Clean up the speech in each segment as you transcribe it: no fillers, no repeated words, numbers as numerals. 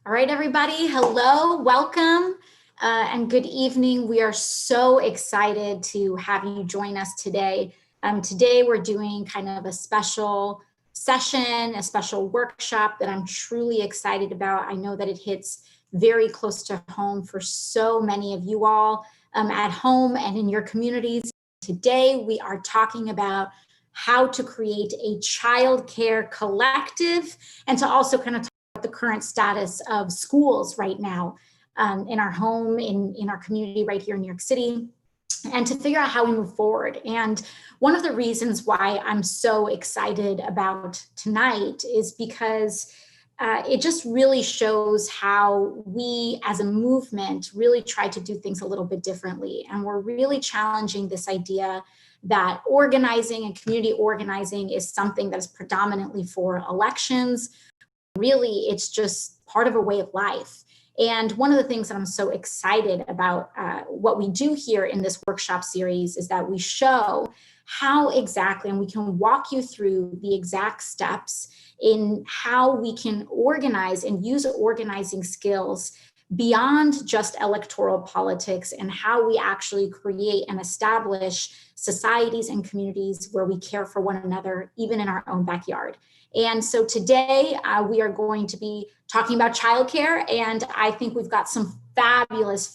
All right, everybody. Hello, welcome, and good evening. We are so excited to have you join us today. Today, we're doing kind of a special session, a special workshop that I'm truly excited about. I know that it hits very close to home for so many of you all at home and in your communities. Today, we are talking about how to create a childcare collective and to also kind of the current status of schools right now in our home, in our community right here in New York City, and to figure out how we move forward. And one of the reasons why I'm so excited about tonight is because it just really shows how we as a movement really try to do things a little bit differently. And we're really challenging this idea that organizing and community organizing is something that is predominantly for elections. Really, it's just part of a way of life. And one of the things that I'm so excited about what we do here in this workshop series is that we show how exactly, and we can walk you through the exact steps in how we can organize and use organizing skills beyond just electoral politics and how we actually create and establish societies and communities where we care for one another, even in our own backyard. And so today we are going to be talking about childcare, and I think we've got some fabulous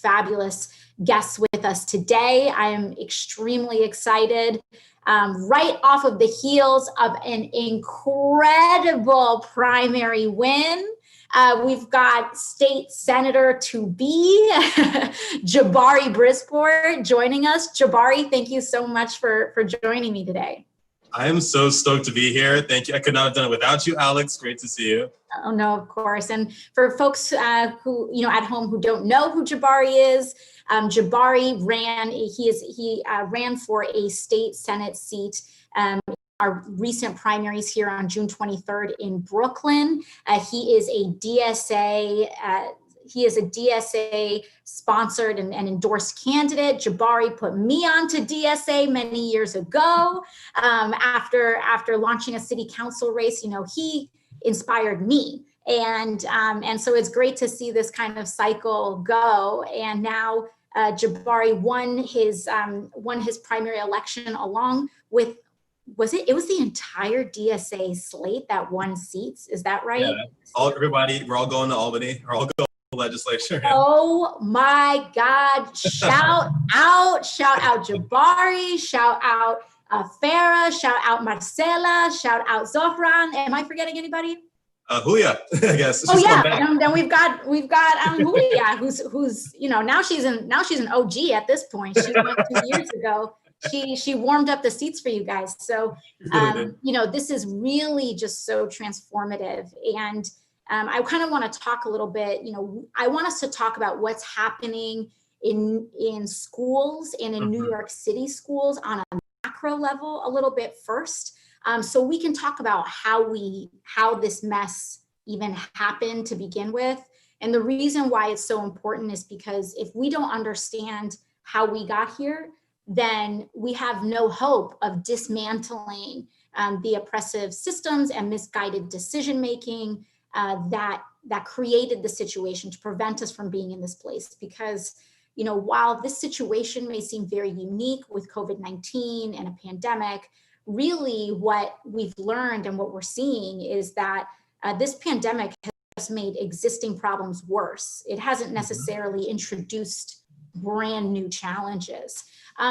guests with us today. I am extremely excited. Right off of the heels of an incredible primary win, we've got State Senator to be, Jabari Brisport, joining us. Jabari, thank you so much for joining me today. I am so stoked to be here. Thank you. I could not have done it without you, Alex. Great to see you. Oh, no, of course. And for folks who, at home who don't know who Jabari is, Jabari ran for a state Senate seat our recent primaries here on June 23rd in Brooklyn. He is a DSA sponsored and endorsed candidate. Jabari put me onto DSA many years ago. After launching a city council race, he inspired me. And so it's great to see this kind of cycle go. And now Jabari won his primary election along with, it was the entire DSA slate that won seats. Is that right? Yeah, everybody, we're all going to Albany. We're all going to legislature. Oh my God. Shout out Jabari, shout out Farah, shout out Marcela, shout out Zofran. Am I forgetting anybody? Julia, I guess. Oh yeah, then we've got Julia, who's now she's an OG at this point. She went 2 years ago. She warmed up the seats for you guys. So this is really just so transformative. And I kind of want to talk a little bit. I want us to talk about what's happening in schools and in New York City schools on a macro level a little bit first. So we can talk about how this mess even happened to begin with. And the reason why it's so important is because if we don't understand how we got here, then we have no hope of dismantling the oppressive systems and misguided decision-making that created the situation to prevent us from being in this place. Because, while this situation may seem very unique with COVID-19 and a pandemic, really what we've learned and what we're seeing is that this pandemic has just made existing problems worse. It hasn't necessarily introduced brand new challenges.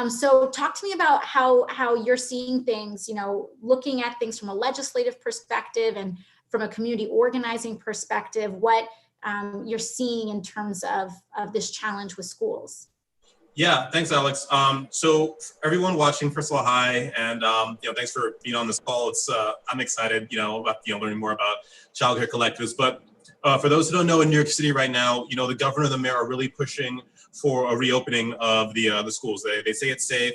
So talk to me about how you're seeing things, looking at things from a legislative perspective and from a community organizing perspective, what you're seeing in terms of this challenge with schools. Yeah, thanks, Alex. So everyone watching, first of all, hi, and thanks for being on this call. It's I'm excited, about learning more about childcare collectives. But for those who don't know, in New York City right now, the governor and the mayor are really pushing for a reopening of the schools. They say it's safe.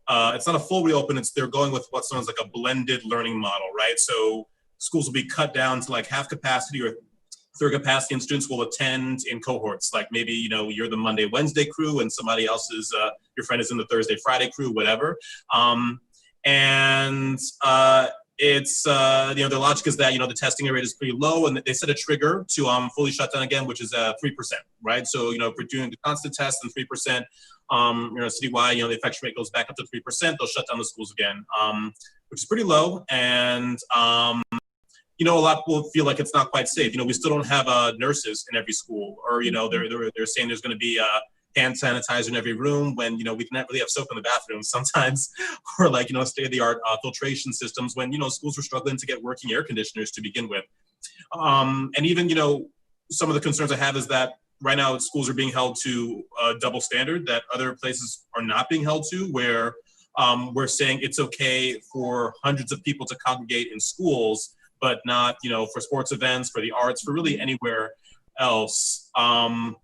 It's not a full reopen. They're going with what's known as like a blended learning model, right? So schools will be cut down to like half capacity or third capacity, and students will attend in cohorts. Like maybe, you're the Monday, Wednesday crew and somebody else is, your friend is in the Thursday, Friday crew, whatever. it's, the logic is that, the testing rate is pretty low, and they set a trigger to fully shut down again, which is 3%, right? So, if we're doing the constant test and 3%, citywide, the infection rate goes back up to 3%, they'll shut down the schools again, which is pretty low. And, a lot will feel like it's not quite safe. We still don't have nurses in every school, or, they're saying there's going to be hand sanitizer in every room when, we can't really have soap in the bathroom sometimes, or like, state-of-the-art filtration systems when, schools were struggling to get working air conditioners to begin with. And even, some of the concerns I have is that right now schools are being held to a double standard that other places are not being held to, where we're saying it's okay for hundreds of people to congregate in schools, but not, for sports events, for the arts, for really anywhere else. And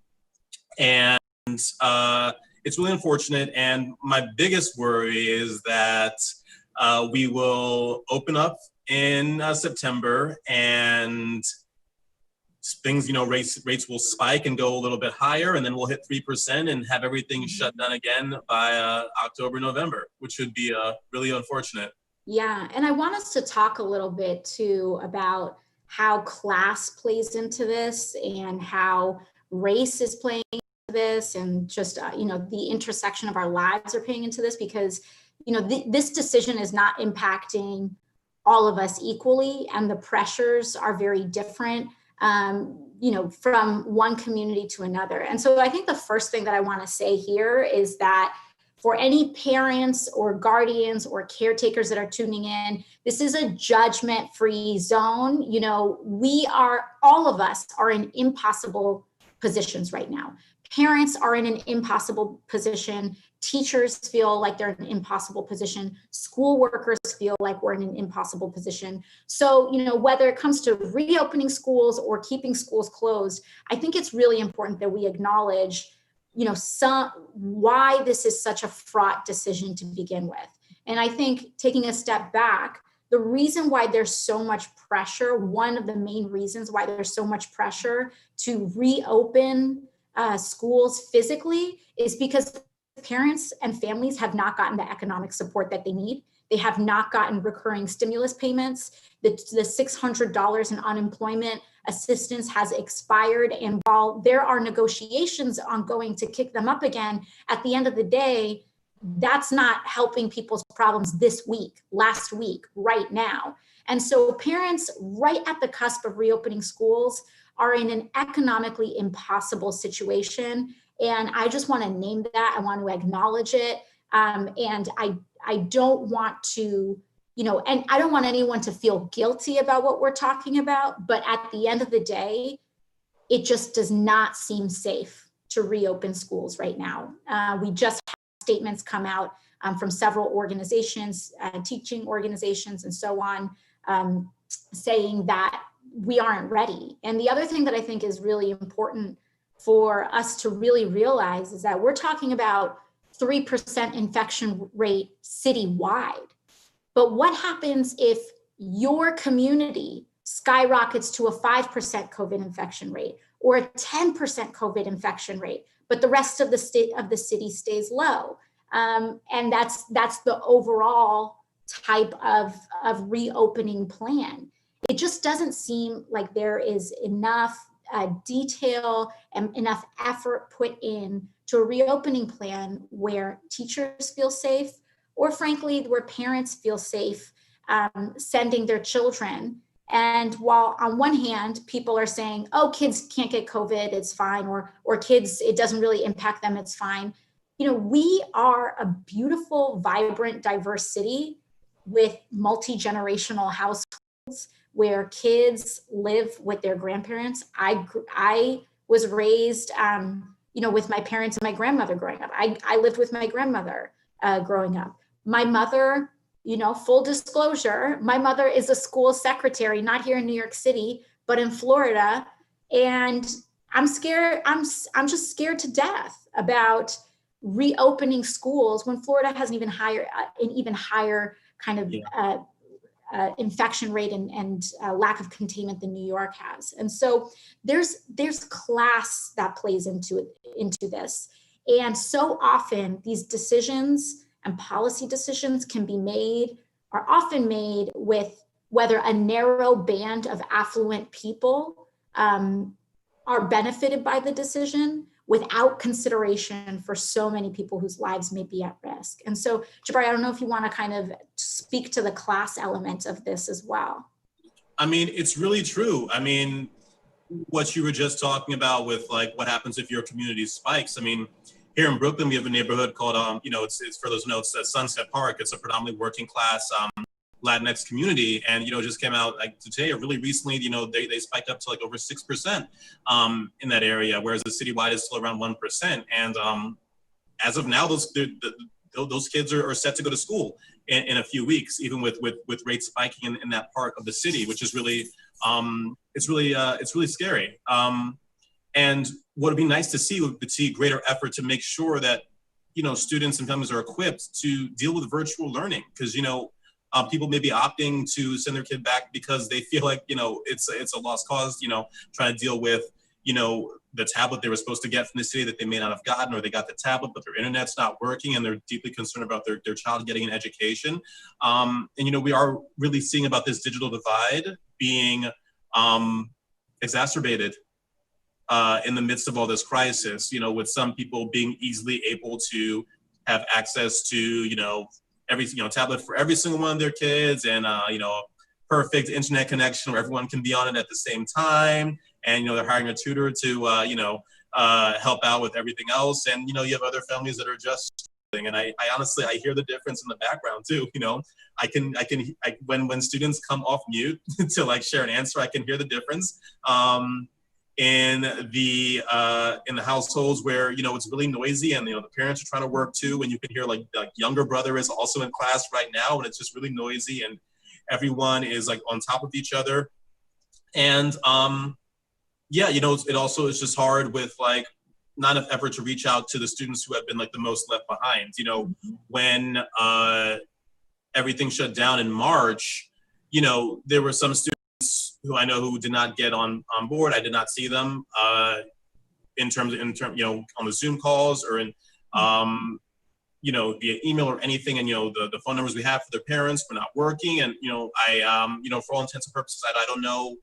it's really unfortunate. And my biggest worry is that we will open up in September, and things, rates will spike and go a little bit higher, and then we'll hit 3% and have everything shut down again by October, November, which would be really unfortunate. Yeah, and I want us to talk a little bit too about how class plays into this and how race is playing into this, and just, the intersection of our lives are playing into this, because, this decision is not impacting all of us equally, and the pressures are very different, from one community to another. And so I think the first thing that I want to say here is that for any parents or guardians or caretakers that are tuning in, this is a judgment-free zone. All of us are in impossible positions right now. Parents are in an impossible position. Teachers feel like they're in an impossible position. School workers feel like we're in an impossible position. So, whether it comes to reopening schools or keeping schools closed, I think it's really important that we acknowledge why this is such a fraught decision to begin with. And I think, taking a step back, the reason why there's so much pressure, one of the main reasons why there's so much pressure to reopen schools physically, is because parents and families have not gotten the economic support that they need. They have not gotten recurring stimulus payments. The $600 in unemployment assistance has expired. And while there are negotiations ongoing to kick them up again, at the end of the day, that's not helping people's problems this week, last week, right now. And so parents right at the cusp of reopening schools are in an economically impossible situation. And I just want to name that. I want to acknowledge it. And I don't want to, and I don't want anyone to feel guilty about what we're talking about, but at the end of the day, it just does not seem safe to reopen schools right now. We just had statements come out from several organizations, teaching organizations and so on, saying that we aren't ready. And the other thing that I think is really important for us to really realize is that we're talking about 3% infection rate citywide. But what happens if your community skyrockets to a 5% COVID infection rate or a 10% COVID infection rate, but the rest of the city stays low? And that's the overall type of reopening plan. It just doesn't seem like there is enough detail and enough effort put in to a reopening plan where teachers feel safe, or frankly, where parents feel safe sending their children. And while on one hand, people are saying, oh, kids can't get COVID, it's fine, or kids, it doesn't really impact them, it's fine. We are a beautiful, vibrant, diverse city with multi-generational households where kids live with their grandparents. I was raised, with my parents and my grandmother growing up. I lived with my grandmother growing up. My mother, full disclosure, my mother is a school secretary, not here in New York City, but in Florida. And I'm scared. I'm just scared to death about reopening schools when Florida has an even higher kind of infection rate and lack of containment than New York has. And so there's class that plays into this. And so often these decisions and policy decisions are often made with whether a narrow band of affluent people are benefited by the decision without consideration for so many people whose lives may be at risk. And so, Jabari, I don't know if you want to kind of speak to the class element of this as well. I mean, it's really true. I mean, what you were just talking about with like what happens if your community spikes. I mean, here in Brooklyn, we have a neighborhood called, it's for those who know, it's Sunset Park. It's a predominantly working class Latinx community. And, it just came out like today or really recently, they spiked up to like over 6% in that area, whereas the citywide is still around 1%. And as of now, those kids are set to go to school in a few weeks, even with rates spiking in that part of the city, which is really, it's really scary. And what would be nice to see would be greater effort to make sure that, students and families are equipped to deal with virtual learning. Because, people may be opting to send their kid back because they feel like, it's a lost cause, trying to deal with, the tablet they were supposed to get from the city that they may not have gotten, or they got the tablet, but their internet's not working and they're deeply concerned about their child getting an education. And, we are really seeing about this digital divide being exacerbated in the midst of all this crisis, with some people being easily able to have access to, every, tablet for every single one of their kids, and, perfect internet connection where everyone can be on it at the same time. And, they're hiring a tutor to, help out with everything else. And, you have other families that are just, and I honestly, I hear the difference in the background too. When students come off mute to like share an answer, I can hear the difference. In the households where it's really noisy and the parents are trying to work too, and you can hear like the younger brother is also in class right now and it's just really noisy and everyone is like on top of each other. And it also is just hard with like not enough effort to reach out to the students who have been like the most left behind. When everything shut down in March, there were some students who I know who did not get on board. I did not see them in terms on the Zoom calls or in via email or anything. And the phone numbers we have for their parents were not working. And I for all intents and purposes, I don't know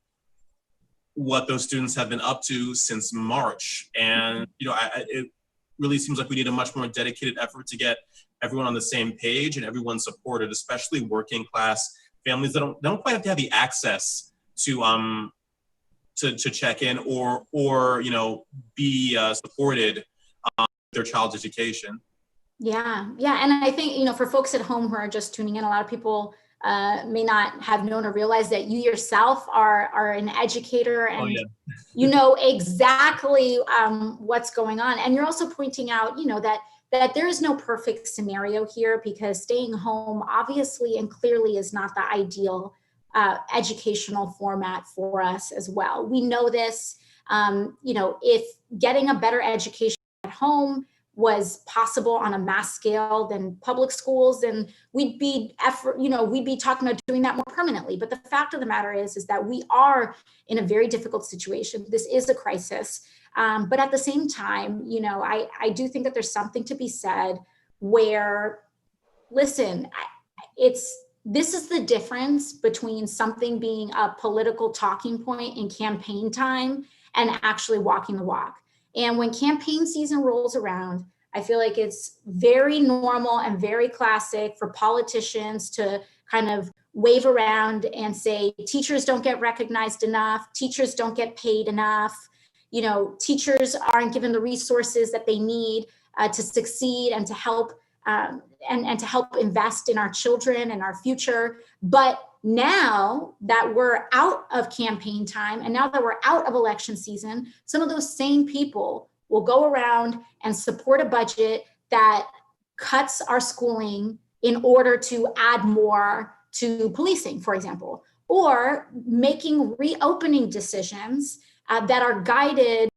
what those students have been up to since March. And it really seems like we need a much more dedicated effort to get everyone on the same page and everyone supported, especially working class families that don't quite have to have the access to check in or be supported their child's education. Yeah. And I think, for folks at home who are just tuning in, a lot of people may not have known or realized that you yourself are an educator and you know exactly what's going on. And you're also pointing out, that there is no perfect scenario here, because staying home obviously and clearly is not the ideal educational format for us as well. We know this, if getting a better education at home was possible on a mass scale than public schools, then we'd be talking about doing that more permanently. But the fact of the matter is that we are in a very difficult situation. This is a crisis. But at the same time, I do think that there's something to be said where, listen, this is the difference between something being a political talking point in campaign time and actually walking the walk. And when campaign season rolls around, I feel like it's very normal and very classic for politicians to kind of wave around and say, teachers don't get recognized enough, teachers don't get paid enough, teachers aren't given the resources that they need to succeed and to help and to help invest in our children and our future. But now that we're out of campaign time and now that we're out of election season, some of those same people will go around and support a budget that cuts our schooling in order to add more to policing, for example, or making reopening decisions that are guided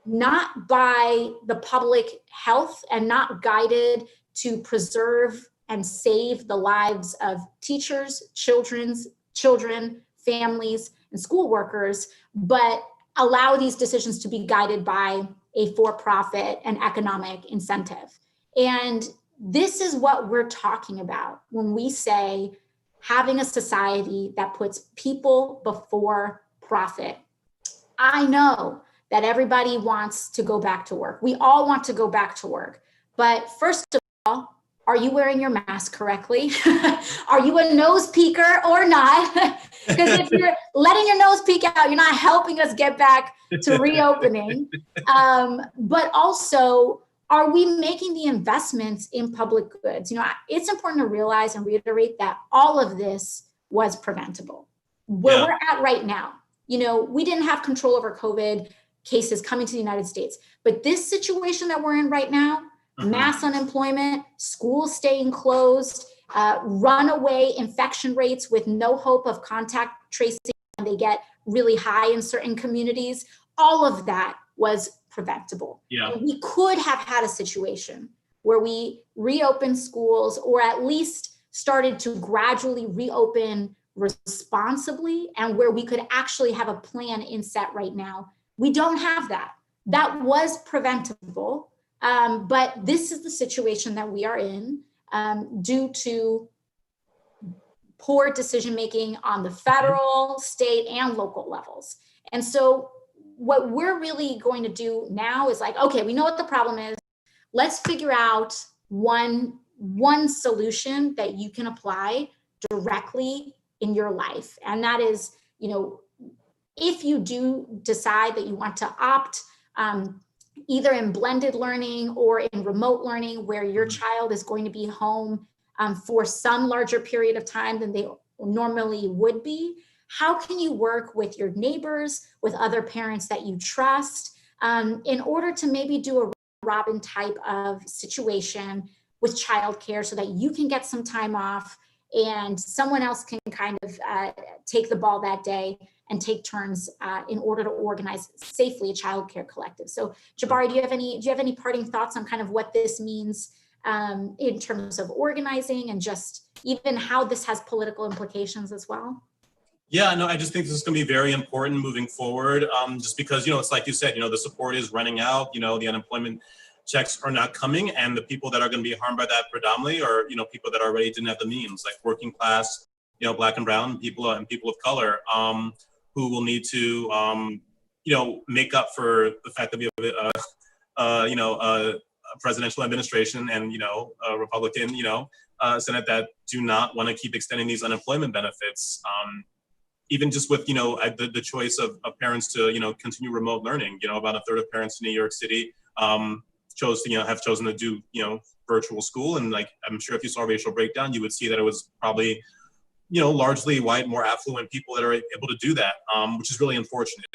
not by the public health and not guided to preserve and save the lives of teachers, children, families, and school workers, but allow these decisions to be guided by a for-profit and economic incentive. And this is what we're talking about when we say, having a society that puts people before profit. I know that everybody wants to go back to work. We all want to go back to work. But first of all, are you wearing your mask correctly? Are you a nose peeker or not? Because if you're letting your nose peek out, you're not helping us get back to reopening. But also, are we making the investments in public goods? It's important to realize and reiterate that all of this was preventable. Where we're at right now, we didn't have control over COVID cases coming to the United States, but this situation that we're in right now, mass unemployment, schools staying closed, runaway infection rates with no hope of contact tracing when they get really high in certain communities, all of that was preventable. Yeah. We could have had a situation where we reopened schools, or at least started to gradually reopen responsibly, and where we could actually have a plan in set right now. We don't have that. That was preventable, but this is the situation that we are in due to poor decision-making on the federal, state, and local levels. And so what we're really going to do now is okay, we know what the problem is. Let's figure out one solution that you can apply directly in your life. And that is, if you do decide that you want to opt either in blended learning or in remote learning, where your child is going to be home for some larger period of time than they normally would be, how can you work with your neighbors, with other parents that you trust, in order to maybe do a Robin type of situation with childcare so that you can get some time off and someone else can kind of take the ball that day and take turns in order to organize safely a childcare collective. So Jabari, do you have any parting thoughts on kind of what this means in terms of organizing, and just even how this has political implications as well? Yeah, no, I just think this is going to be very important moving forward, just because, it's like you said, the support is running out, the unemployment checks are not coming, and the people that are going to be harmed by that predominantly are, people that already didn't have the means, like working class, Black and brown people and people of color, who will need to, make up for the fact that we have a presidential administration and, a Republican, Senate that do not want to keep extending these unemployment benefits. Even just with, the choice of parents to, continue remote learning, about a third of parents in New York City have chosen to do, virtual school. And I'm sure if you saw racial breakdown, you would see that it was probably, largely white, more affluent people that are able to do that, which is really unfortunate.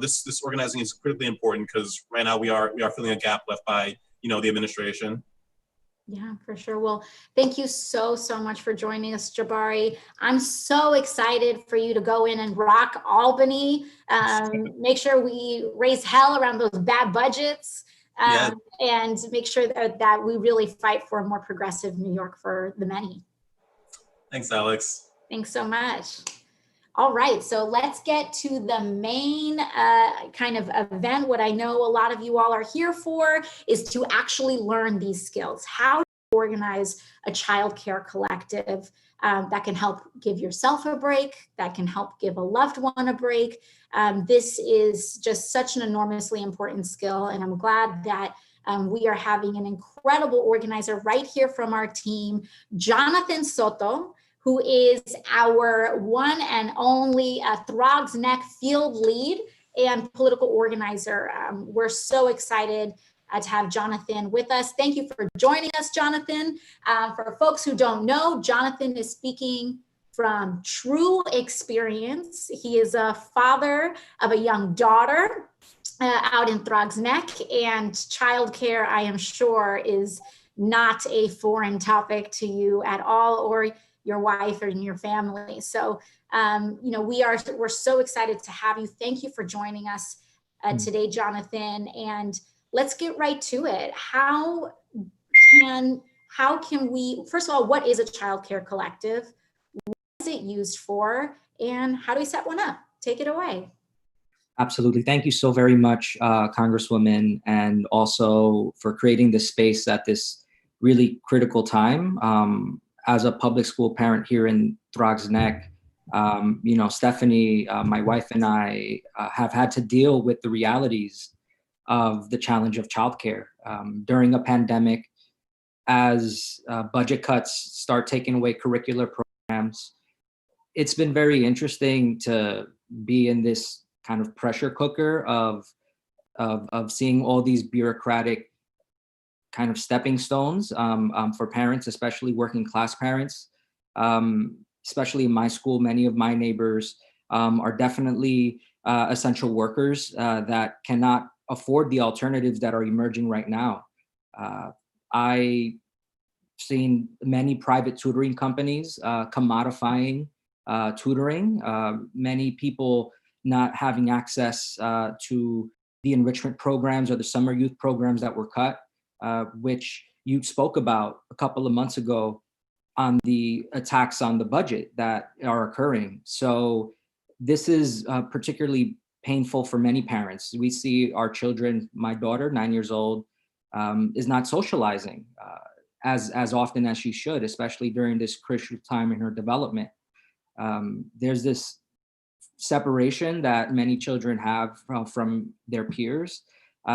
This organizing is critically important because right now we are filling a gap left by, the administration. Yeah, for sure. Well, thank you so much for joining us, Jabari. I'm so excited for you to go in and rock Albany. Make sure we raise hell around those bad budgets, and make sure that we really fight for a more progressive New York for the many. Thanks, Alex. Thanks so much. All right, so let's get to the main kind of event. What I know a lot of you all are here for is to actually learn these skills. How to organize a childcare collective that can help give yourself a break, that can help give a loved one a break. This is just such an enormously important skill, and I'm glad that we are having an incredible organizer right here from our team, Jonathan Soto, who is our one and only Throgs Neck field lead and political organizer. We're so excited to have Jonathan with us. Thank you for joining us, Jonathan. For folks who don't know, Jonathan is speaking from true experience. He is a father of a young daughter out in Throgs Neck, and childcare, I am sure, is not a foreign topic to you at all, or your wife or in your family. So, we're so excited to have you. Thank you for joining us today, Jonathan. And let's get right to it. How can we, first of all, what is a childcare collective? What is it used for? And how do we set one up? Take it away. Absolutely. Thank you so very much, Congresswoman, and also for creating this space at this really critical time. as a public school parent here in Throgs Neck, Stephanie, my wife, and I have had to deal with the realities of the challenge of childcare during a pandemic. As budget cuts start taking away curricular programs, it's been very interesting to be in this kind of pressure cooker of seeing all these bureaucratic kind of stepping stones for parents, especially working class parents. Especially in my school, many of my neighbors are definitely essential workers that cannot afford the alternatives that are emerging right now. I've seen many private tutoring companies commodifying tutoring, many people not having access to the enrichment programs or the summer youth programs that were cut, which you spoke about a couple of months ago on the attacks on the budget that are occurring. So this is particularly painful for many parents. We see our children, my daughter, 9 years old, is not socializing as often as she should, especially during this crucial time in her development. There's this separation that many children have from their peers.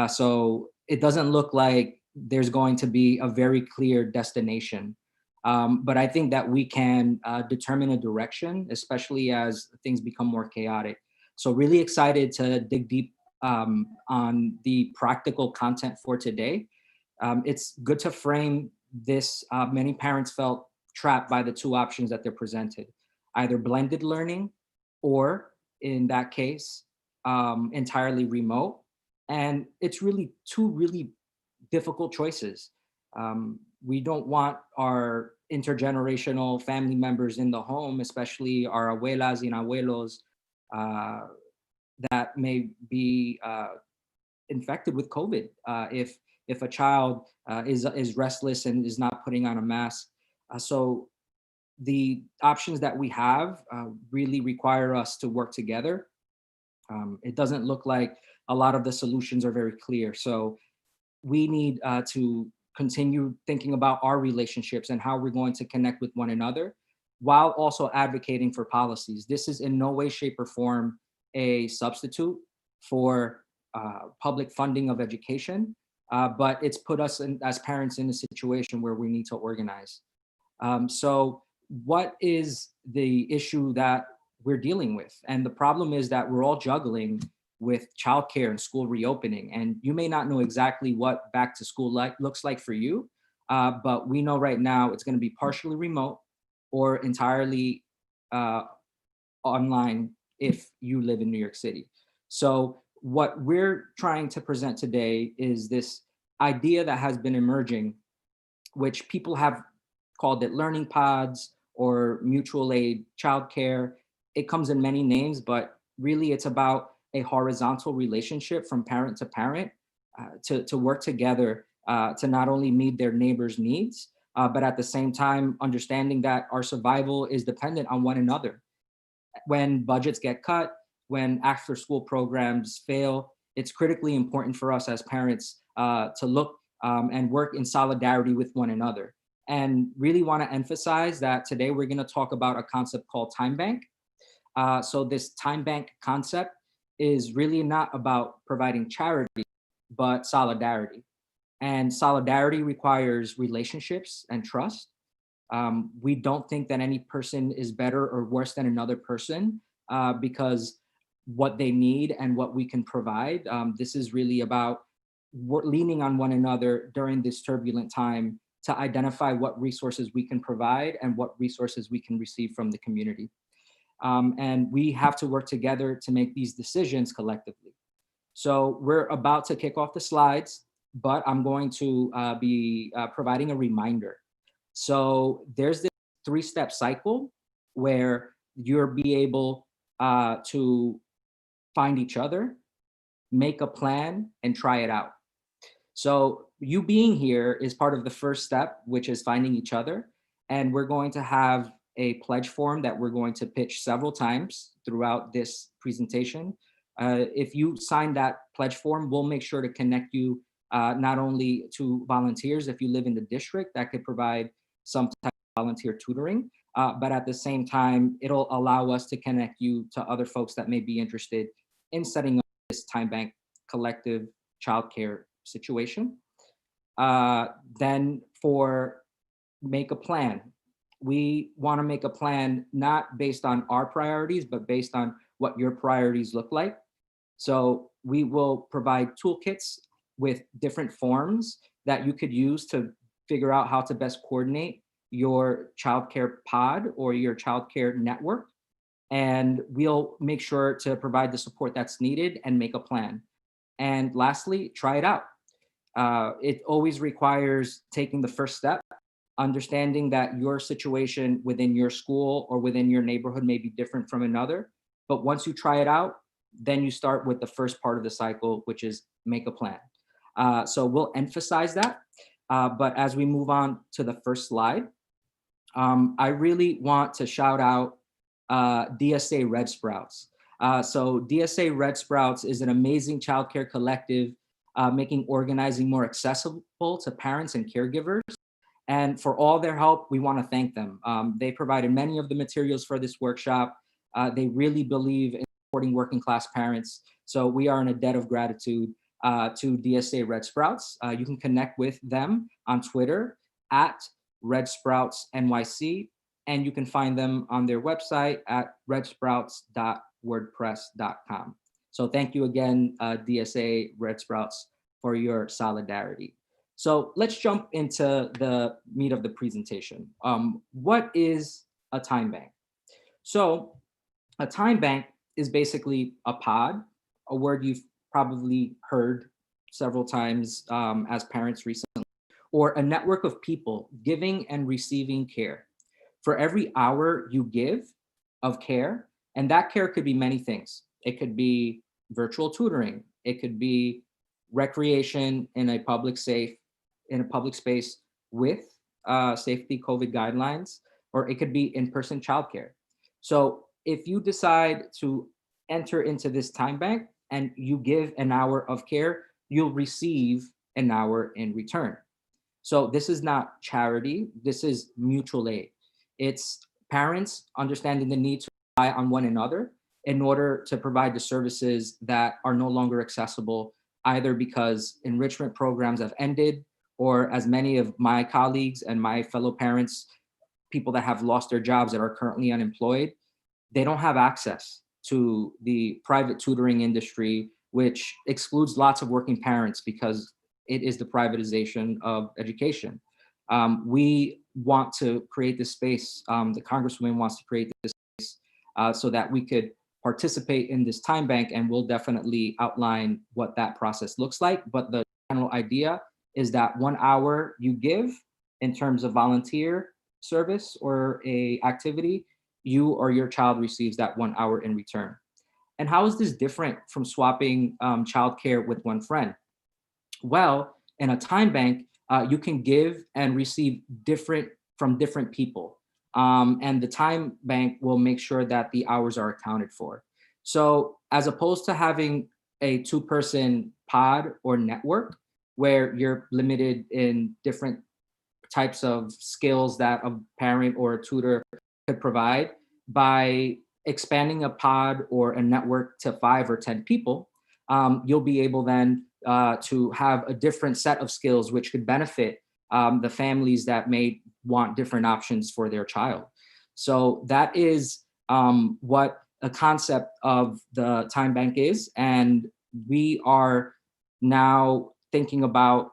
So it doesn't look like there's going to be a very clear destination. But I think that we can determine a direction, especially as things become more chaotic. So really excited to dig deep on the practical content for today. It's good to frame this. Many parents felt trapped by the two options that they're presented, either blended learning or, in that case, entirely remote. And it's really two really difficult choices. We don't want our intergenerational family members in the home, especially our abuelas and abuelos that may be infected with COVID. If a child is restless and is not putting on a mask. So the options that we have really require us to work together. It doesn't look like a lot of the solutions are very clear. So we need to continue thinking about our relationships and how we're going to connect with one another while also advocating for policies. This is in no way, shape, or form a substitute for public funding of education, but it's put us as parents in a situation where we need to organize. So what is the issue that we're dealing with? And the problem is that we're all juggling with childcare and school reopening. And you may not know exactly what back to school looks like for you, but we know right now it's going to be partially remote or entirely online if you live in New York City. So what we're trying to present today is this idea that has been emerging, which people have called it learning pods or mutual aid childcare. It comes in many names, but really it's about a horizontal relationship from parent to parent to work together to not only meet their neighbors' needs, but at the same time, understanding that our survival is dependent on one another. When budgets get cut, when after school programs fail, it's critically important for us as parents to look and work in solidarity with one another. And really want to emphasize that today we're going to talk about a concept called time bank. So this time bank concept is really not about providing charity, but solidarity. And solidarity requires relationships and trust. We don't think that any person is better or worse than another person because what they need and what we can provide. This is really about leaning on one another during this turbulent time to identify what resources we can provide and what resources we can receive from the community. And we have to work together to make these decisions collectively. So we're about to kick off the slides, but I'm going to be providing a reminder. So there's this 3-step cycle where you'll be able to find each other, make a plan, and try it out. So you being here is part of the first step, which is finding each other. And we're going to have a pledge form that we're going to pitch several times throughout this presentation. If you sign that pledge form, we'll make sure to connect you not only to volunteers if you live in the district that could provide some type volunteer tutoring, but at the same time, it'll allow us to connect you to other folks that may be interested in setting up this time bank collective childcare situation. Then for make a plan, we want to make a plan not based on our priorities, but based on what your priorities look like. So we will provide toolkits with different forms that you could use to figure out how to best coordinate your childcare pod or your childcare network. And we'll make sure to provide the support that's needed and make a plan. And lastly, try it out. It always requires taking the first step, understanding that your situation within your school or within your neighborhood may be different from another. But once you try it out, then you start with the first part of the cycle, which is make a plan. So we'll emphasize that. But as we move on to the first slide, I really want to shout out DSA Red Sprouts. So DSA Red Sprouts is an amazing childcare collective, making organizing more accessible to parents and caregivers. And for all their help, we want to thank them. They provided many of the materials for this workshop. They really believe in supporting working class parents. So we are in a debt of gratitude to DSA Red Sprouts. You can connect with them on Twitter at Red Sprouts NYC, and you can find them on their website at redsprouts.wordpress.com. So thank you again, DSA Red Sprouts, for your solidarity. So let's jump into the meat of the presentation. What is a time bank? So a time bank is basically a pod, a word you've probably heard several times as parents recently, or a network of people giving and receiving care. For every hour you give of care, and that care could be many things. It could be virtual tutoring. It could be recreation in a public space with safety COVID guidelines, or it could be in-person childcare. So if you decide to enter into this time bank and you give an hour of care, you'll receive an hour in return. So this is not charity, this is mutual aid. It's parents understanding the need to rely on one another in order to provide the services that are no longer accessible, either because enrichment programs have ended, or as many of my colleagues and my fellow parents, people that have lost their jobs that are currently unemployed, they don't have access to the private tutoring industry, which excludes lots of working parents because it is the privatization of education. We want to create this space, the Congresswoman wants to create this space so that we could participate in this time bank, and we'll definitely outline what that process looks like. But the general idea is that 1 hour you give in terms of volunteer service or a activity, you or your child receives that 1 hour in return. And how is this different from swapping childcare with one friend? Well, in a time bank, you can give and receive from different people. And the time bank will make sure that the hours are accounted for. So as opposed to having a two-person pod or network where you're limited in different types of skills that a parent or a tutor could provide, by expanding a pod or a network to 5 or 10 people, you'll be able then to have a different set of skills which could benefit the families that may want different options for their child. So that is what a concept of the time bank is. And we are now thinking about,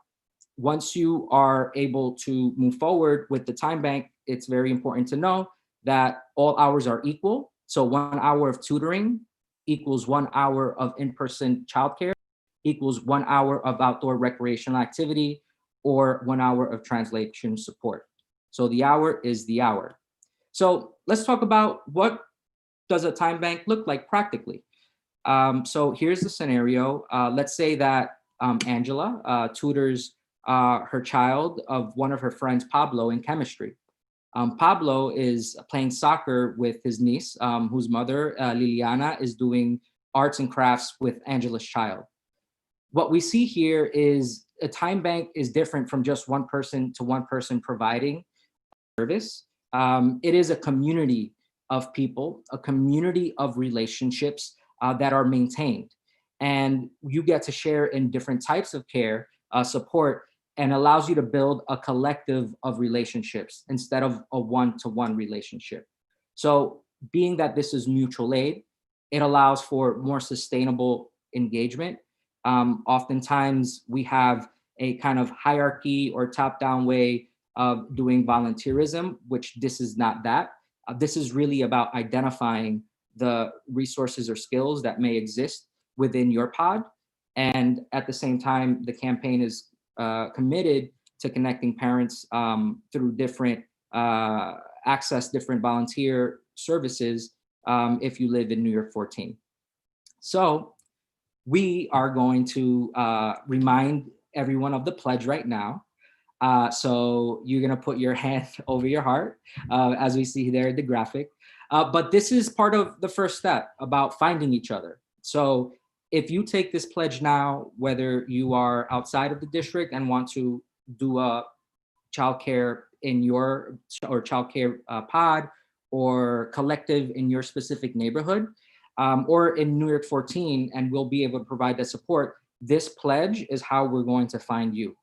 once you are able to move forward with the time bank, it's very important to know that all hours are equal. So 1 hour of tutoring equals 1 hour of in-person childcare, equals 1 hour of outdoor recreational activity, or 1 hour of translation support. So the hour is the hour. So let's talk about, what does a time bank look like practically? So here's the scenario. Let's say that Angela tutors her child of one of her friends, Pablo, in chemistry. Pablo is playing soccer with his niece, whose mother, Liliana, is doing arts and crafts with Angela's child. What we see here is a time bank is different from just one person to one person providing service. It is a community of people, a community of relationships that are maintained. And you get to share in different types of care, support, and allows you to build a collective of relationships instead of a one-to-one relationship. So being that this is mutual aid, it allows for more sustainable engagement. Oftentimes we have a kind of hierarchy or top-down way of doing volunteerism, which this is not that. This is really about identifying the resources or skills that may exist within your pod. And at the same time, the campaign is committed to connecting parents through different different volunteer services if you live in New York 14. So we are going to remind everyone of the pledge right now. So you're gonna put your hand over your heart, as we see there in the graphic. But this is part of the first step about finding each other. So if you take this pledge now, whether you are outside of the district and want to do a childcare in your or childcare pod or collective in your specific neighborhood, or in New York 14, and we'll be able to provide that support, this pledge is how we're going to find you.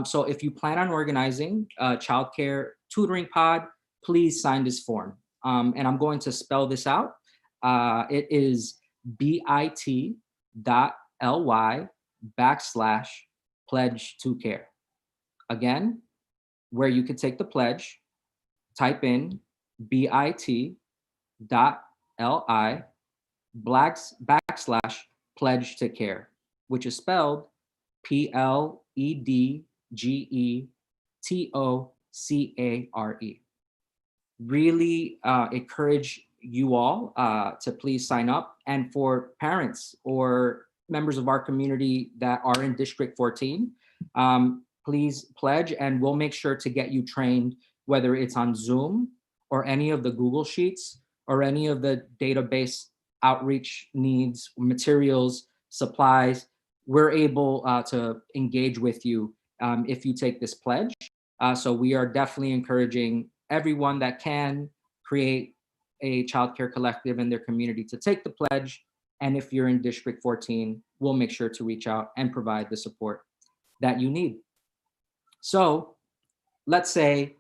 So if you plan on organizing a childcare tutoring pod, please sign this form. And I'm going to spell this out. It is bit.ly/pledge to care. Again, where you could take the pledge, type in bit.ly/pledge to care, which is spelled PLEDGETOCARE. Really encourage you all to please sign up. And for parents or members of our community that are in District 14, please pledge, and we'll make sure to get you trained, whether it's on Zoom or any of the Google Sheets or any of the database outreach needs, materials, supplies. We're able to engage with you if you take this pledge. So we are definitely encouraging everyone that can create a childcare collective in their community to take the pledge. And if you're in District 14, we'll make sure to reach out and provide the support that you need. So let's say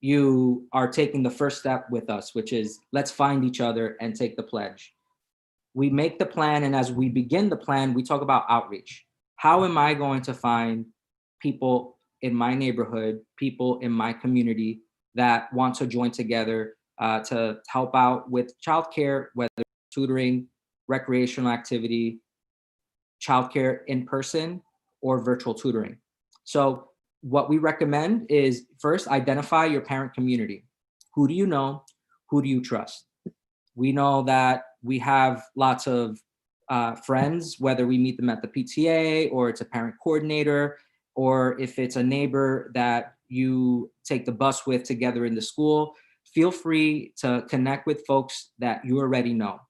you are taking the first step with us, which is let's find each other and take the pledge. We make the plan, and as we begin the plan, we talk about outreach. How am I going to find people in my neighborhood, people in my community that want to join together to help out with childcare, whether tutoring, recreational activity, childcare in person, or virtual tutoring? So what we recommend is first identify your parent community. Who do you know? Who do you trust? We know that we have lots of friends, whether we meet them at the PTA or it's a parent coordinator, or if it's a neighbor that you take the bus with together in the school. Feel free to connect with folks that you already know.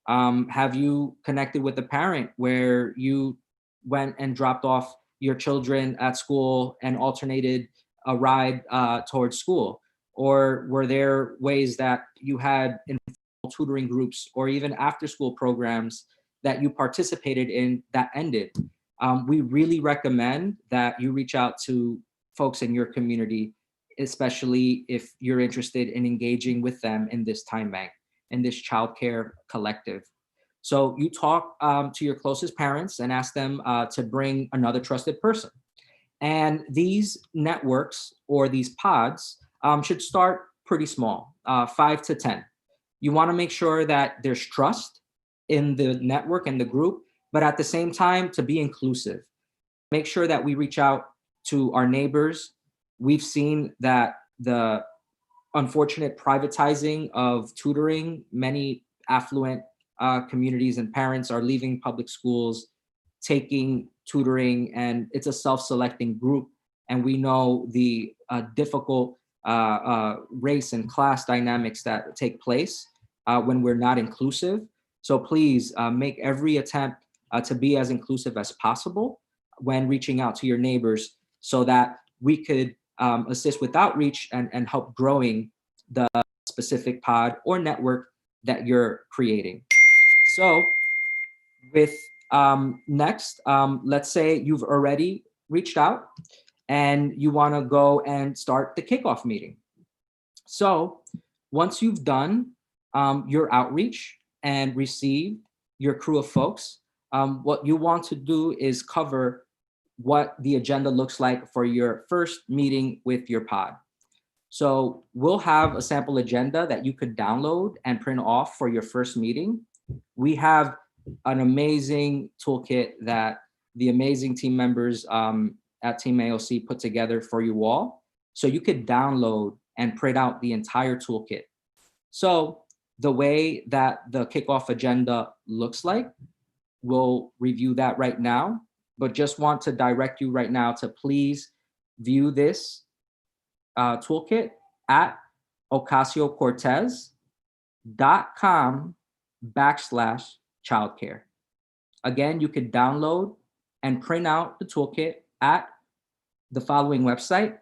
Have you connected with a parent where you went and dropped off your children at school and alternated a ride towards school? Or were there ways that you had informal tutoring groups or even after school programs that you participated in that ended? We really recommend that you reach out to folks in your community, especially if you're interested in engaging with them in this time bank, in this childcare collective. So you talk to your closest parents and ask them to bring another trusted person. And these networks or these pods should start pretty small, 5 to 10. You want to make sure that there's trust in the network and the group, but at the same time to be inclusive. Make sure that we reach out to our neighbors. We've seen that the unfortunate privatizing of tutoring, many affluent communities and parents are leaving public schools, taking tutoring, and it's a self-selecting group. And we know the difficult race and class dynamics that take place when we're not inclusive. So please make every attempt to be as inclusive as possible when reaching out to your neighbors so that we could assist with outreach and help growing the specific pod or network that you're creating. So with next, let's say you've already reached out and you want to go and start the kickoff meeting. So once you've done your outreach and received your crew of folks, what you want to do is cover what the agenda looks like for your first meeting with your pod. So we'll have a sample agenda that you could download and print off for your first meeting. We have an amazing toolkit that the amazing team members at Team AOC put together for you all. So you could download and print out the entire toolkit. So the way that the kickoff agenda looks like, we'll review that right now, but just want to direct you right now to please view this toolkit at ocasio-cortez.com/childcare. Again, you can download and print out the toolkit at the following website,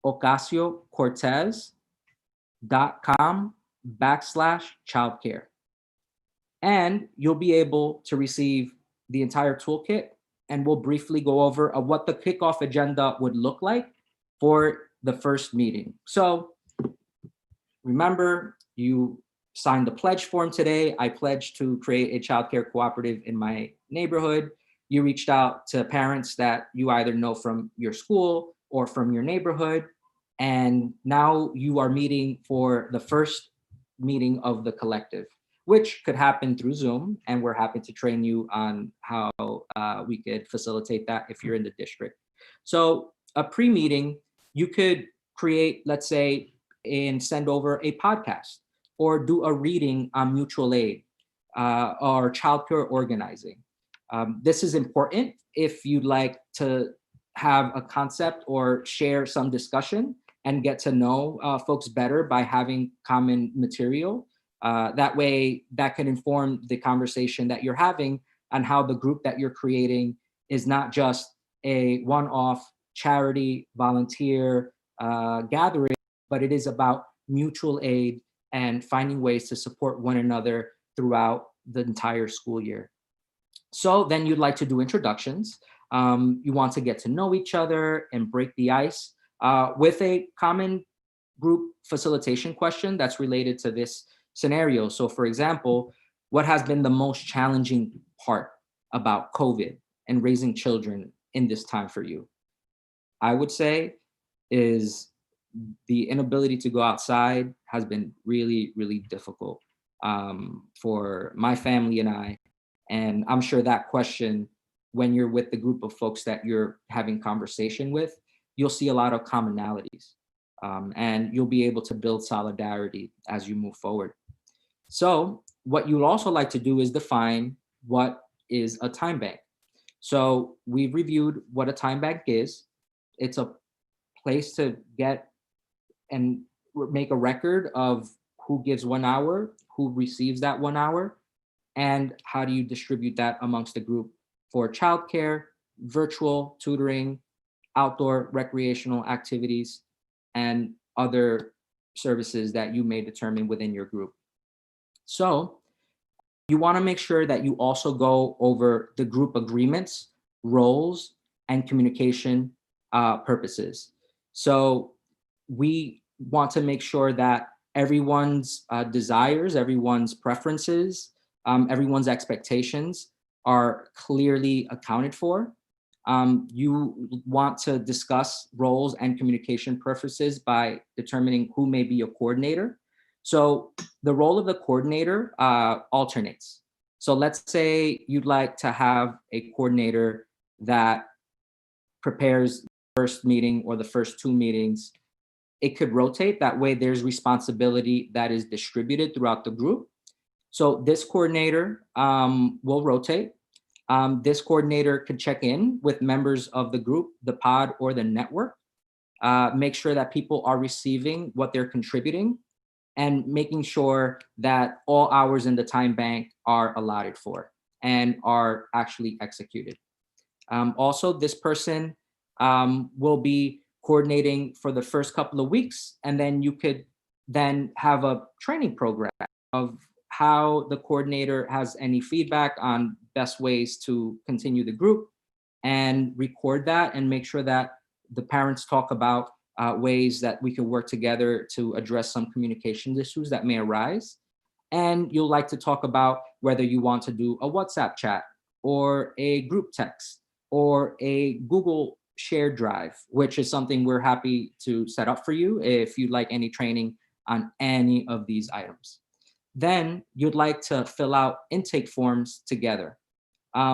ocasio-cortez.com/childcare. And you'll be able to receive the entire toolkit, and we'll briefly go over what the kickoff agenda would look like for the first meeting. So remember, you signed the pledge form today. I pledged to create a childcare cooperative in my neighborhood. You reached out to parents that you either know from your school or from your neighborhood. And now you are meeting for the first meeting of the collective, which could happen through Zoom. And we're happy to train you on how we could facilitate that if you're in the district. So a pre-meeting, you could create, let's say, and send over a podcast or do a reading on mutual aid or childcare organizing. This is important if you'd like to have a concept or share some discussion and get to know folks better by having common material. That way, that can inform the conversation that you're having on how the group that you're creating is not just a one-off charity, volunteer gathering, but it is about mutual aid and finding ways to support one another throughout the entire school year. So then you'd like to do introductions. You want to get to know each other and break the ice with a common group facilitation question that's related to this scenario. So for example, what has been the most challenging part about COVID and raising children in this time for you? I would say is the inability to go outside has been really, really difficult for my family and I. And I'm sure that question, when you're with the group of folks that you're having conversation with, you'll see a lot of commonalities and you'll be able to build solidarity as you move forward. So what you'd also like to do is define what is a time bank. So we've reviewed what a time bank is. It's a place to get and make a record of who gives 1 hour, who receives that 1 hour, and how do you distribute that amongst the group for childcare, virtual tutoring, outdoor recreational activities, and other services that you may determine within your group. So you want to make sure that you also go over the group agreements, roles, and communication purposes. So we want to make sure that everyone's desires, everyone's preferences, everyone's expectations are clearly accounted for. You want to discuss roles and communication purposes by determining who may be a coordinator. So the role of the coordinator alternates. So let's say you'd like to have a coordinator that prepares the first meeting or the first 2 meetings. It could rotate. That way there's responsibility that is distributed throughout the group. So this coordinator will rotate. This coordinator could check in with members of the group, the pod, or the network, make sure that people are receiving what they're contributing, and making sure that all hours in the time bank are allotted for and are actually executed. Also, this person will be coordinating for the first couple of weeks, and then you could then have a training program of how the coordinator has any feedback on best ways to continue the group, and record that and make sure that the parents talk about ways that we can work together to address some communication issues that may arise. And you'll like to talk about whether you want to do a WhatsApp chat or a group text or a Google shared drive, which is something we're happy to set up for you if you'd like any training on any of these items. Then you'd like to fill out intake forms together.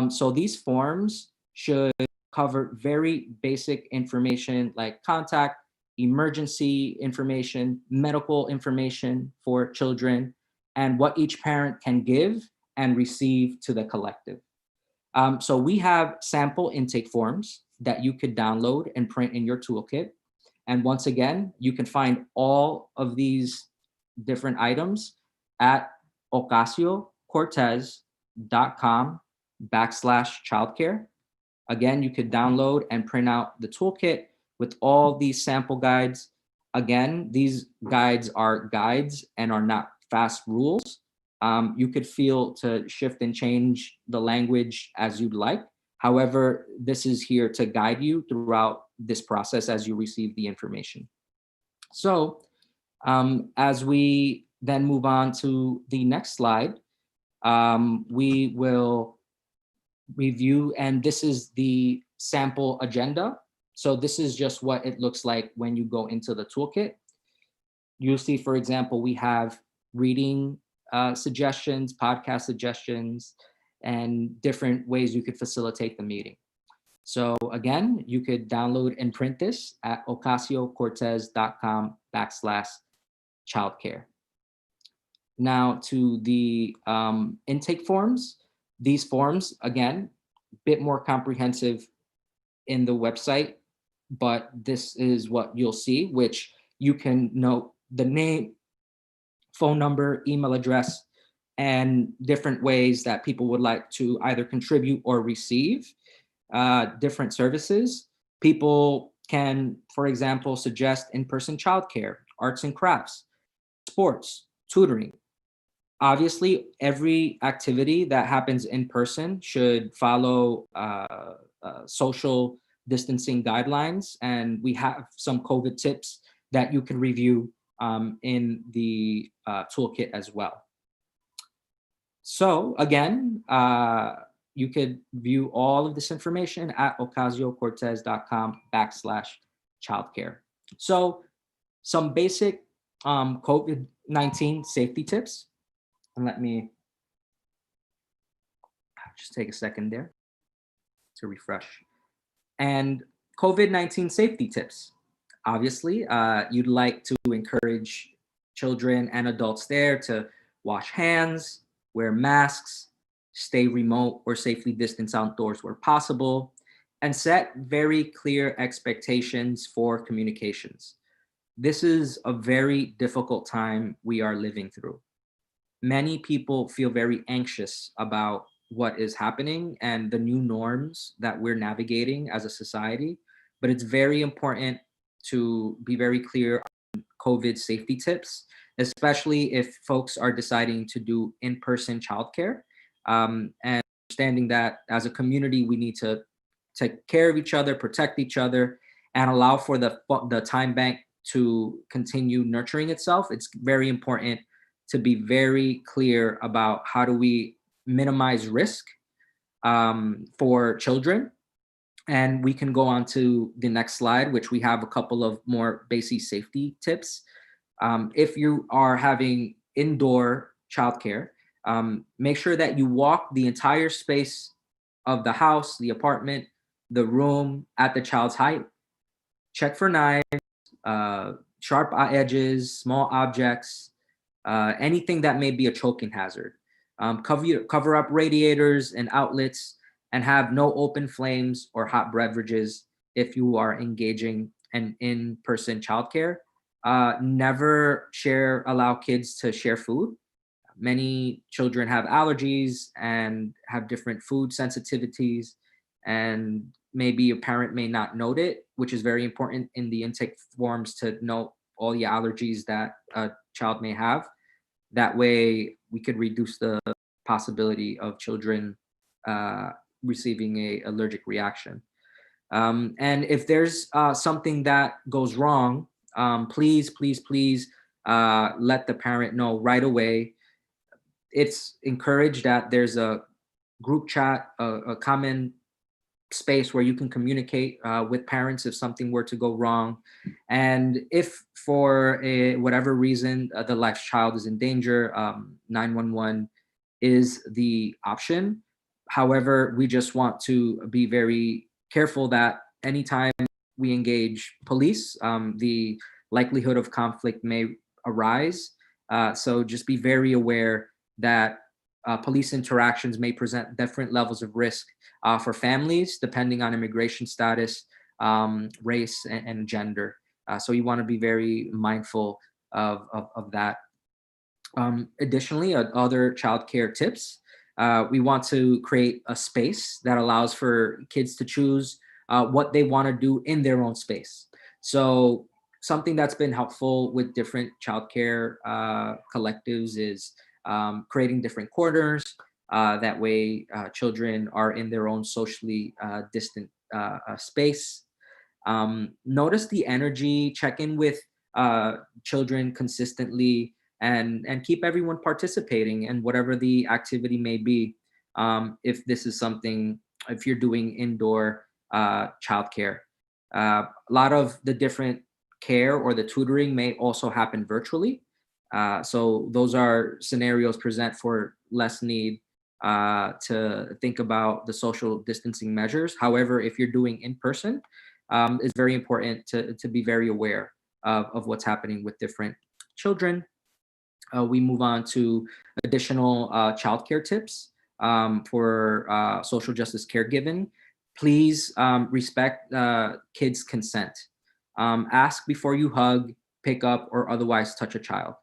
So these forms should cover very basic information like contact, emergency information, medical information for children, and what each parent can give and receive to the collective. So we have sample intake forms that you could download and print in your toolkit. And once again, you can find all of these different items at Ocasio-Cortez.com/childcare. Again, you could download and print out the toolkit with all these sample guides. Again, these guides are guides and are not fast rules. You could feel to shift and change the language as you'd like. However, this is here to guide you throughout this process as you receive the information. So as we then move on to the next slide, we will review, and this is the sample agenda. So this is just what it looks like when you go into the toolkit. You'll see, for example, we have reading suggestions, podcast suggestions, and different ways you could facilitate the meeting. So again, you could download and print this at Ocasio-Cortez.com/childcare. Now to the intake forms. These forms, again, a bit more comprehensive in the website, but this is what you'll see, which you can note the name, phone number, email address, and different ways that people would like to either contribute or receive different services. People can, for example, suggest in-person childcare, arts and crafts, sports, tutoring. Obviously, every activity that happens in person should follow social distancing guidelines, and we have some COVID tips that you can review in the toolkit as well. So again, you could view all of this information at Ocasio-Cortez.com/childcare. So some basic COVID-19 safety tips. And let me just take a second there to refresh. And COVID-19 safety tips. Obviously, you'd like to encourage children and adults there to wash hands, wear masks, stay remote or safely distance outdoors where possible, and set very clear expectations for communications. This is a very difficult time we are living through. Many people feel very anxious about what is happening and the new norms that we're navigating as a society, but it's very important to be very clear on COVID safety tips, especially if folks are deciding to do in-person childcare, and understanding that as a community, we need to take care of each other, protect each other, and allow for the time bank to continue nurturing itself. It's very important to be very clear about how do we minimize risk for children. And we can go on to the next slide, which we have a couple of more basic safety tips. If you are having indoor childcare, make sure that you walk the entire space of the house, the apartment, the room at the child's height. Check for knives, sharp edges, small objects, anything that may be a choking hazard. Cover up radiators and outlets, and have no open flames or hot beverages if you are engaging in in-person childcare. Never allow kids to share food. Many children have allergies and have different food sensitivities, and maybe a parent may not note it, which is very important in the intake forms to note all the allergies that a child may have. That way we could reduce the possibility of children receiving a allergic reaction. And if there's something that goes wrong, please, please, please let the parent know right away. It's encouraged that there's a group chat, a common space where you can communicate with parents if something were to go wrong. And if for whatever reason the life's child is in danger, 911 is the option. However, we just want to be very careful that anytime we engage police, the likelihood of conflict may arise. So just be very aware that police interactions may present different levels of risk for families, depending on immigration status, race, and gender. So you want to be very mindful of that. Additionally, other childcare tips. We want to create a space that allows for kids to choose what they want to do in their own space. So something that's been helpful with different childcare collectives is creating different corners. That way children are in their own socially distant space. Notice the energy, check in with children consistently, and keep everyone participating in whatever the activity may be. If this is something, if you're doing indoor childcare. A lot of the different care or the tutoring may also happen virtually. So those are scenarios present for less need to think about the social distancing measures. However, if you're doing in person, it's very important to be very aware of what's happening with different children. We move on to additional childcare tips for social justice caregiving. Please respect kids' consent. Ask before you hug, pick up, or otherwise touch a child.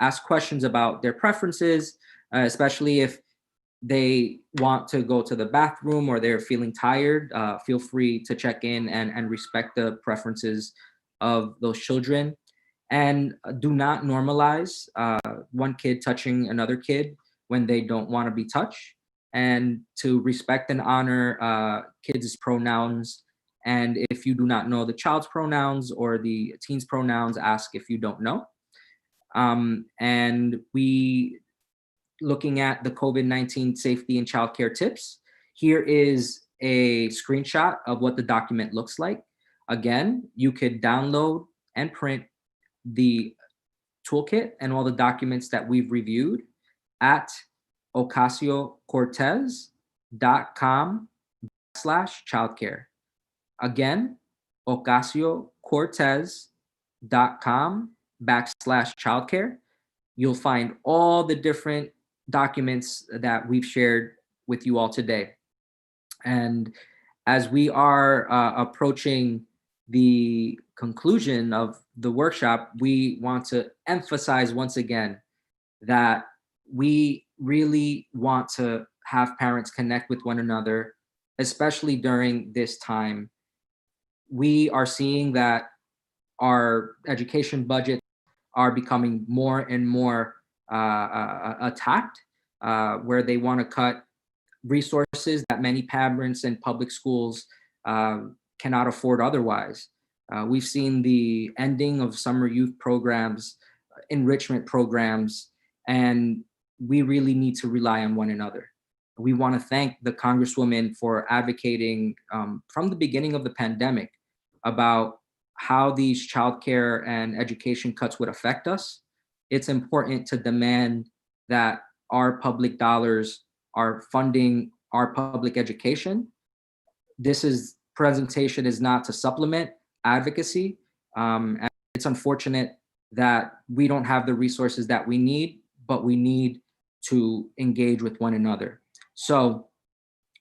Ask questions about their preferences, especially if they want to go to the bathroom or they're feeling tired. Feel free to check in and respect the preferences of those children. And do not normalize one kid touching another kid when they don't want to be touched, and to respect and honor kids' pronouns. And if you do not know the child's pronouns or the teen's pronouns, ask if you don't know. And we, looking at the COVID-19 safety and childcare tips, here is a screenshot of what the document looks like. Again, you could download and print the toolkit and all the documents that we've reviewed at ocasio-cortez.com/childcare. Again, ocasio-cortez.com/childcare. You'll find all the different documents that we've shared with you all today. And as we are approaching the conclusion of the workshop, we want to emphasize once again that we really want to have parents connect with one another, especially during this time. We are seeing that our education budgets are becoming more and more attacked, where they want to cut resources that many parents in public schools cannot afford otherwise. We've seen the ending of summer youth programs, enrichment programs, and we really need to rely on one another. We want to thank the Congresswoman for advocating from the beginning of the pandemic about how these childcare and education cuts would affect us. It's important to demand that our public dollars are funding our public education. This presentation is not to supplement advocacy. And it's unfortunate that we don't have the resources that we need, but we need to engage with one another. So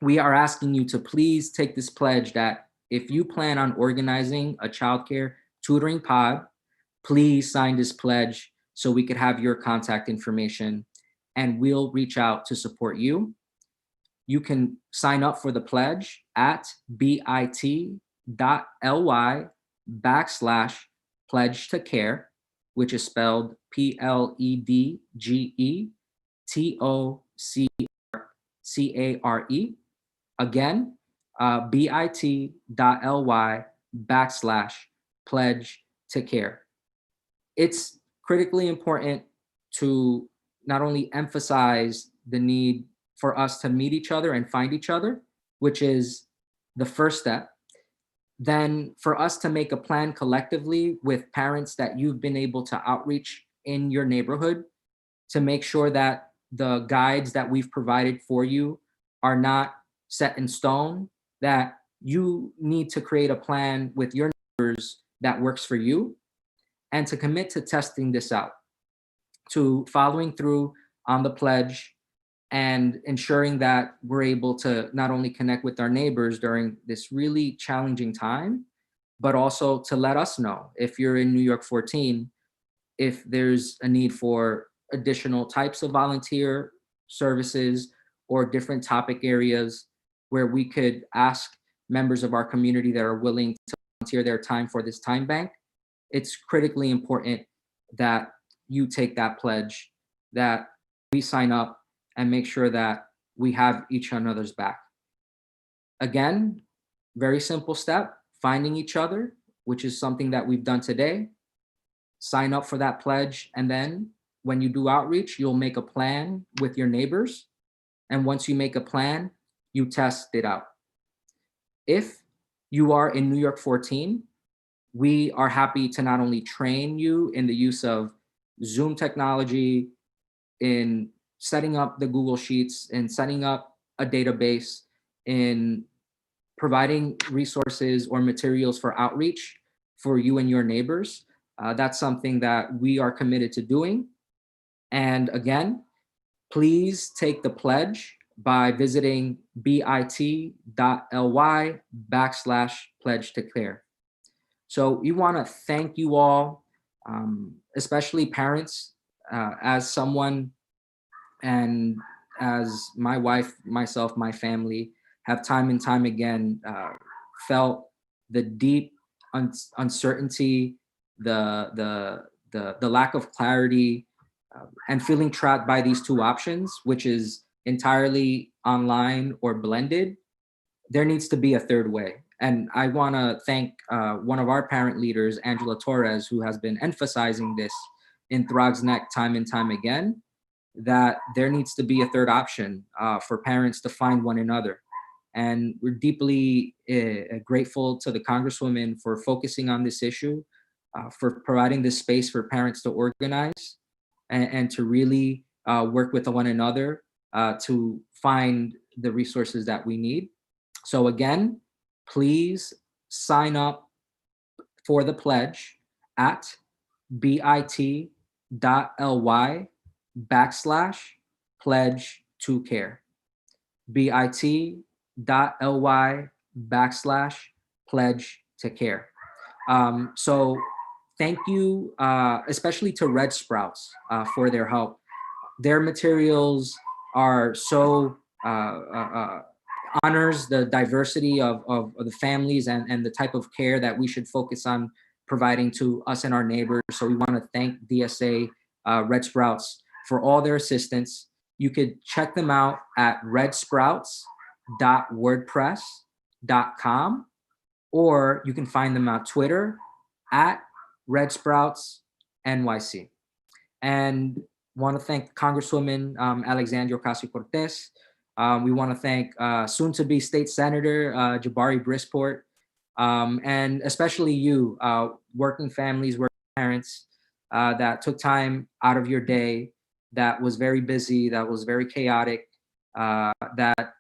we are asking you to please take this pledge that if you plan on organizing a childcare tutoring pod, please sign this pledge so we could have your contact information and we'll reach out to support you. You can sign up for the pledge at bit.ly/ pledge to care, which is spelled PLEDGETOCCARE. Again, bit.ly/pledge to care. It's critically important to not only emphasize the need for us to meet each other and find each other, which is the first step, then for us to make a plan collectively with parents that you've been able to outreach in your neighborhood to make sure that the guides that we've provided for you are not set in stone, that you need to create a plan with your neighbors that works for you, and to commit to testing this out, to following through on the pledge and ensuring that we're able to not only connect with our neighbors during this really challenging time, but also to let us know if you're in New York 14, if there's a need for additional types of volunteer services or different topic areas where we could ask members of our community that are willing to volunteer their time for this time bank. It's critically important that you take that pledge, that we sign up and make sure that we have each another's back. Again, very simple step, finding each other, which is something that we've done today. Sign up for that pledge, and then when you do outreach, you'll make a plan with your neighbors. And once you make a plan, you test it out. If you are in New York 14, we are happy to not only train you in the use of Zoom technology, in setting up the Google Sheets, in setting up a database, in providing resources or materials for outreach for you and your neighbors. That's something that we are committed to doing. And again, please take the pledge by visiting bit.ly/pledge to care. So we want to thank you all, especially parents, as someone and as my wife, myself, my family have time and time again felt the deep uncertainty, the lack of clarity, and feeling trapped by these two options, which is entirely online or blended. There needs to be a third way. And I want to thank one of our parent leaders, Angela Torres, who has been emphasizing this in Throg's Neck time and time again, that there needs to be a third option for parents to find one another. And we're deeply grateful to the Congresswoman for focusing on this issue, for providing this space for parents to organize and to really work with one another to find the resources that we need. So again, please sign up for the pledge at bit.ly/pledge to care. bit.ly/pledge to care. So thank you, especially to Red Sprouts for their help. Their materials are so honors the diversity of the families and the type of care that we should focus on providing to us and our neighbors. So we want to thank DSA Red Sprouts for all their assistance. You could check them out at redsprouts.wordpress.com, or you can find them on Twitter at Red Sprouts NYC. And want to thank Congresswoman Alexandria Ocasio-Cortez. We want to thank soon-to-be State Senator Jabari Brisport, and especially you, working families, working parents that took time out of your day, that was very busy, that was very chaotic, that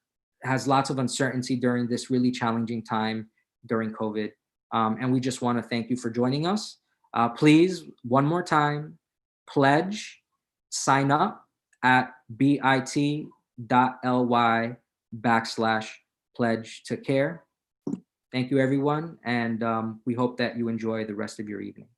has lots of uncertainty during this really challenging time during COVID. And we just want to thank you for joining us. Please, one more time, pledge, sign up at bit.ly/pledge to care. Thank you, everyone. And we hope that you enjoy the rest of your evening.